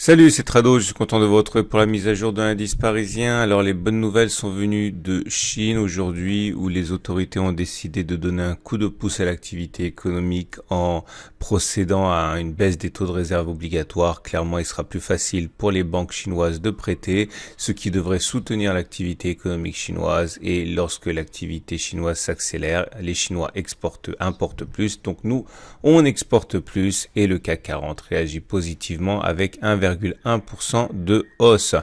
Salut, c'est Trado, je suis content de vous retrouver pour la mise à jour de l'indice parisien. Alors les bonnes nouvelles sont venues de Chine aujourd'hui où les autorités ont décidé de donner un coup de pouce à l'activité économique en procédant à une baisse des taux de réserve obligatoires. Clairement, il sera plus facile pour les banques chinoises de prêter, ce qui devrait soutenir l'activité économique chinoise. Et lorsque l'activité chinoise s'accélère, les Chinois importent plus. Donc nous, on exporte plus et le CAC 40 réagit positivement avec 1,1% de hausse.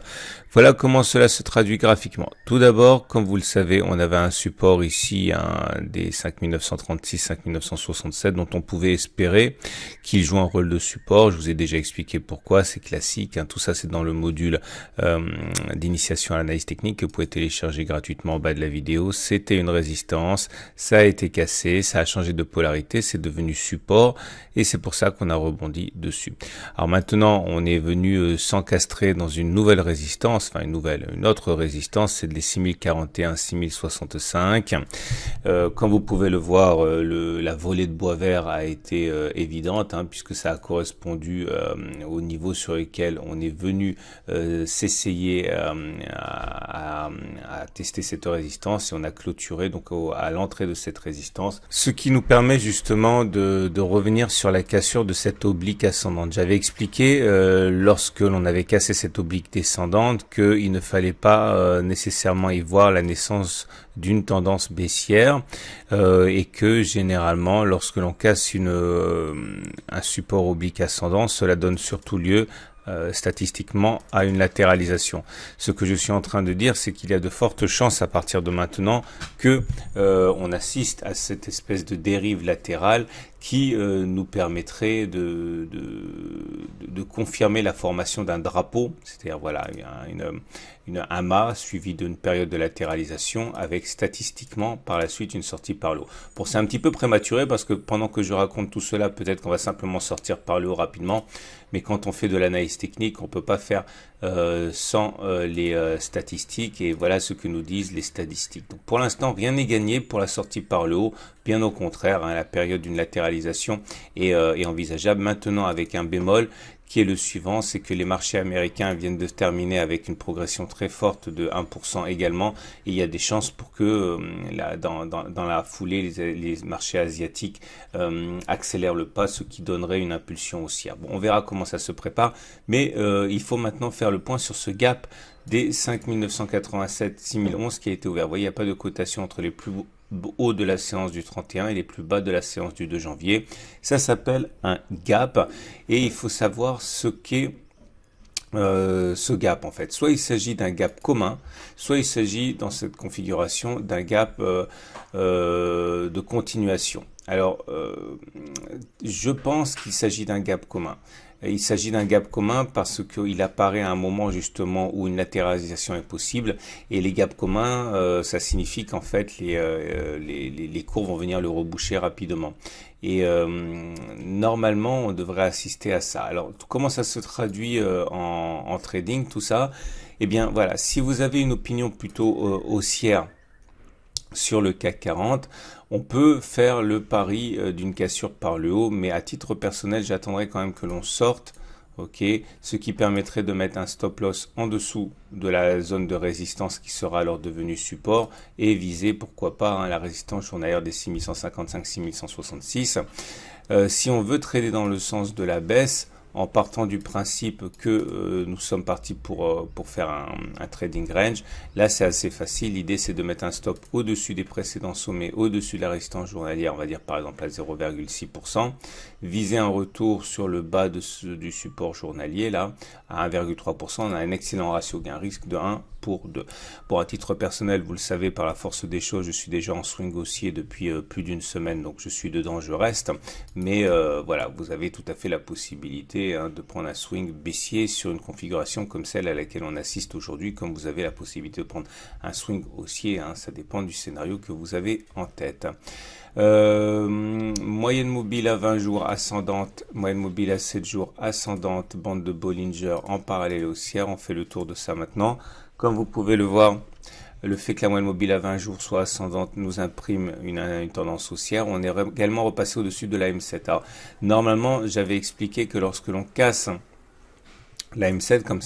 Voilà comment cela se traduit graphiquement. Tout d'abord, comme vous le savez, on avait un support ici, des 5936, 5967, dont on pouvait espérer qu'il joue un rôle de support. Je vous ai déjà expliqué pourquoi, c'est classique. Tout ça, c'est dans le module d'initiation à l'analyse technique que vous pouvez télécharger gratuitement en bas de la vidéo. C'était une résistance, ça a été cassé, ça a changé de polarité, c'est devenu support et c'est pour ça qu'on a rebondi dessus. Alors maintenant, on est venu s'encastrer dans une nouvelle résistance, une autre résistance, c'est les 6041, 6065. Comme vous pouvez le voir, la volée de bois vert a été évidente, puisque ça a correspondu au niveau sur lequel on est venu s'essayer à tester cette résistance et on a clôturé donc à l'entrée de cette résistance, ce qui nous permet justement de revenir sur la cassure de cette oblique ascendante. J'avais expliqué lorsque l'on avait cassé cette oblique descendante qu'il ne fallait pas nécessairement y voir la naissance d'une tendance baissière et que généralement lorsque l'on casse un support oblique ascendant, cela donne surtout lieu statistiquement à une latéralisation. Ce que je suis en train de dire, c'est qu'il y a de fortes chances à partir de maintenant que on assiste à cette espèce de dérive latérale qui nous permettrait de confirmer la formation d'un drapeau, c'est-à-dire voilà un mât suivi d'une période de latéralisation avec statistiquement par la suite une sortie par le haut. Bon, c'est un petit peu prématuré parce que pendant que je raconte tout cela, peut-être qu'on va simplement sortir par le haut rapidement, mais quand on fait de l'analyse technique, on peut pas faire sans les statistiques et voilà ce que nous disent les statistiques. Donc pour l'instant, rien n'est gagné pour la sortie par le haut, bien au contraire, la période d'une latéralisation est envisageable. Maintenant avec un bémol qui est le suivant, c'est que les marchés américains viennent de terminer avec une progression très forte de 1% également, et il y a des chances pour que dans la foulée, les marchés asiatiques accélèrent le pas, ce qui donnerait une impulsion haussière. Bon, on verra comment ça se prépare, mais il faut maintenant faire le point sur ce gap des 5987, 6011 qui a été ouvert. Vous voyez, il n'y a pas de cotation entre les plus hauts de la séance du 31 et les plus bas de la séance du 2 janvier. Ça s'appelle un gap et il faut savoir ce qu'est ce gap en fait. Soit il s'agit d'un gap commun, soit il s'agit dans cette configuration d'un gap de continuation. Alors, je pense qu'il s'agit d'un gap commun. Il s'agit d'un gap commun parce qu'il apparaît à un moment justement où une latéralisation est possible et les gaps communs, ça signifie qu'en fait les cours vont venir le reboucher rapidement. Et normalement, on devrait assister à ça. Alors, comment ça se traduit en trading, tout ça? Eh bien, voilà, si vous avez une opinion plutôt haussière sur le CAC 40, on peut faire le pari d'une cassure par le haut, mais à titre personnel, j'attendrai quand même que l'on sorte, ce qui permettrait de mettre un stop loss en dessous de la zone de résistance qui sera alors devenue support et viser, pourquoi pas, la résistance journalière des 6155, 6166. Si on veut trader dans le sens de la baisse, en partant du principe que nous sommes partis pour faire un trading range. Là, c'est assez facile. L'idée, c'est de mettre un stop au-dessus des précédents sommets, au-dessus de la résistance journalière, on va dire par exemple à 0,6%. Viser un retour sur le bas du support journalier, là, à 1,3%. On a un excellent ratio gain-risque de 1 pour 2. Bon, à titre personnel, vous le savez, par la force des choses, je suis déjà en swing haussier depuis plus d'une semaine, donc je suis dedans, je reste. Mais voilà, vous avez tout à fait la possibilité de prendre un swing baissier sur une configuration comme celle à laquelle on assiste aujourd'hui, comme vous avez la possibilité de prendre un swing haussier, ça dépend du scénario que vous avez en tête. Moyenne mobile à 20 jours ascendante, moyenne mobile à 7 jours ascendante, bande de Bollinger en parallèle haussière, on fait le tour de ça maintenant. Comme vous pouvez le voir, le fait que la moyenne mobile à 20 jours soit ascendante nous imprime une tendance haussière. On est également repassé au-dessus de la M7. Alors, normalement, j'avais expliqué que lorsque l'on casse La M7, comme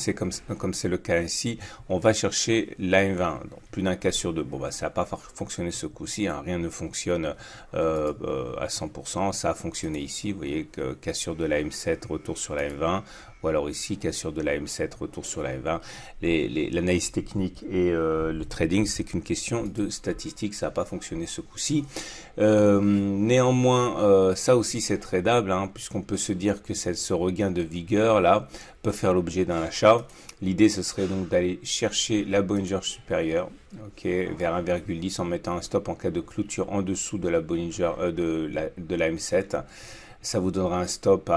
c'est le cas ici, on va chercher la M20. Donc, plus d'un cas sur deux. Bon, bah, ça n'a pas fonctionné ce coup-ci, hein. Rien ne fonctionne à 100%. Ça a fonctionné ici. Vous voyez que cassure de la M7, retour sur la M20. Ou alors ici, cassure de la M7, retour sur la M20. L'analyse technique et le trading, c'est qu'une question de statistiques. Ça n'a pas fonctionné ce coup-ci. Néanmoins, ça aussi c'est tradable, hein, puisqu'on peut se dire que ce regain de vigueur là peut faire l'objet d'un achat. L'idée ce serait donc d'aller chercher la Bollinger supérieure, ok, vers 1,10 en mettant un stop en cas de clôture en dessous de la Bollinger de la M7. Ça vous donnera un stop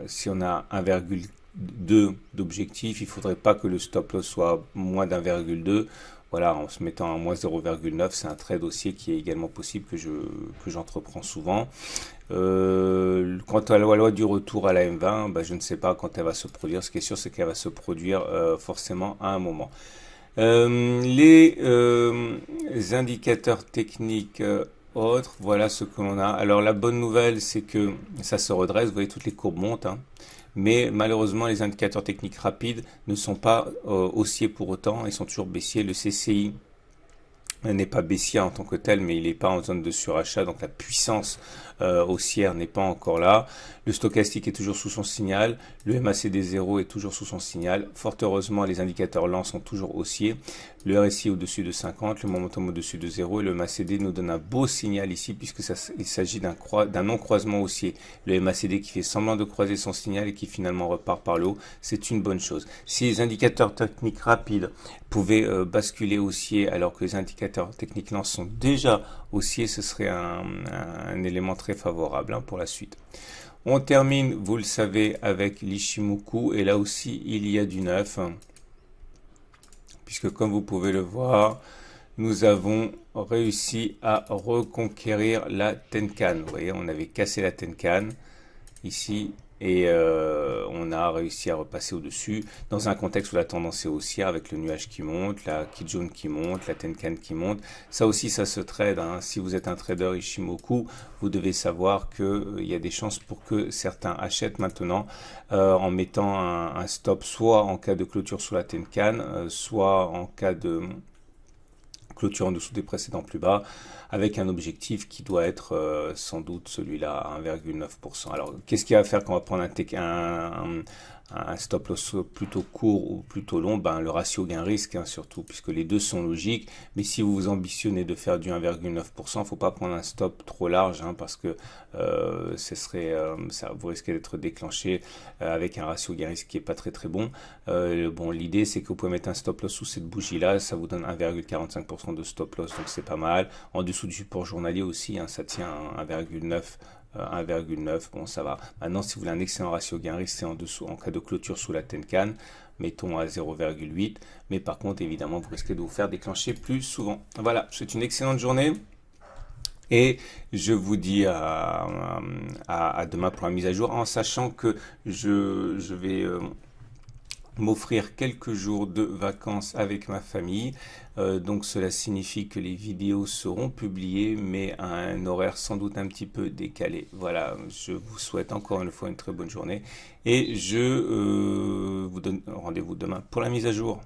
si on a 1,2 d'objectif, il faudrait pas que le stop loss soit moins d'1,2. Voilà, en se mettant à moins 0,9, c'est un trade haussier qui est également possible que j'entreprends souvent. Quant à la loi du retour à la M20, bah, je ne sais pas quand elle va se produire. Ce qui est sûr, c'est qu'elle va se produire forcément à un moment. Les indicateurs techniques autres, voilà ce que l'on a. Alors la bonne nouvelle, c'est que ça se redresse. Vous voyez, toutes les courbes montent, hein. Mais malheureusement, les indicateurs techniques rapides ne sont pas haussiers pour autant, ils sont toujours baissiers. Le CCI n'est pas baissier en tant que tel, mais il n'est pas en zone de surachat, donc la puissance haussière n'est pas encore là. Le stochastique est toujours sous son signal, le MACD 0 est toujours sous son signal. Fort heureusement, les indicateurs lents sont toujours haussiers. Le RSI au-dessus de 50, le momentum au-dessus de 0 et le MACD nous donne un beau signal ici puisque il s'agit d'un non-croisement haussier. Le MACD qui fait semblant de croiser son signal et qui finalement repart par le haut, c'est une bonne chose. Si les indicateurs techniques rapides pouvaient basculer haussier alors que les indicateurs techniques lents sont déjà haussiers, ce serait un élément très favorable, hein, pour la suite. On termine, vous le savez, avec l'Ichimoku et là aussi il y a du neuf. Puisque comme vous pouvez le voir, nous avons réussi à reconquérir la Tenkan. Vous voyez, on avait cassé la Tenkan ici et on a réussi à repasser au-dessus dans un contexte où la tendance est haussière avec le nuage qui monte, la Kijun qui monte, la Tenkan qui monte. Ça aussi, ça se trade, hein. Si vous êtes un trader Ichimoku, vous devez savoir qu'il y a des chances pour que certains achètent maintenant en mettant un stop soit en cas de clôture sous la Tenkan, soit en cas de clôture en dessous des précédents plus bas, avec un objectif qui doit être sans doute celui-là à 1,9%. Alors, qu'est-ce qu'il va faire quand on va prendre un stop loss plutôt court ou plutôt long? Ben, le ratio gain-risque, hein, surtout, puisque les deux sont logiques. Mais si vous vous ambitionnez de faire du 1,9%, il ne faut pas prendre un stop trop large, hein, parce que vous risquez d'être déclenché avec un ratio gain-risque qui n'est pas très très bon. Bon, l'idée, c'est que vous pouvez mettre un stop loss sous cette bougie-là, ça vous donne 1,45% de stop loss, donc c'est pas mal. En dessous du support journalier aussi, hein, ça tient à 1,9, bon ça va. Maintenant, si vous voulez un excellent ratio gain-risque, c'est en dessous, en cas de clôture sous la Tenkan, mettons à 0,8, mais par contre, évidemment, vous risquez de vous faire déclencher plus souvent. Voilà, je vous souhaite une excellente journée. Et je vous dis à demain pour la mise à jour, en sachant que je vais m'offrir quelques jours de vacances avec ma famille. Donc cela signifie que les vidéos seront publiées, mais à un horaire sans doute un petit peu décalé. Voilà, je vous souhaite encore une fois une très bonne journée et je vous donne rendez-vous demain pour la mise à jour.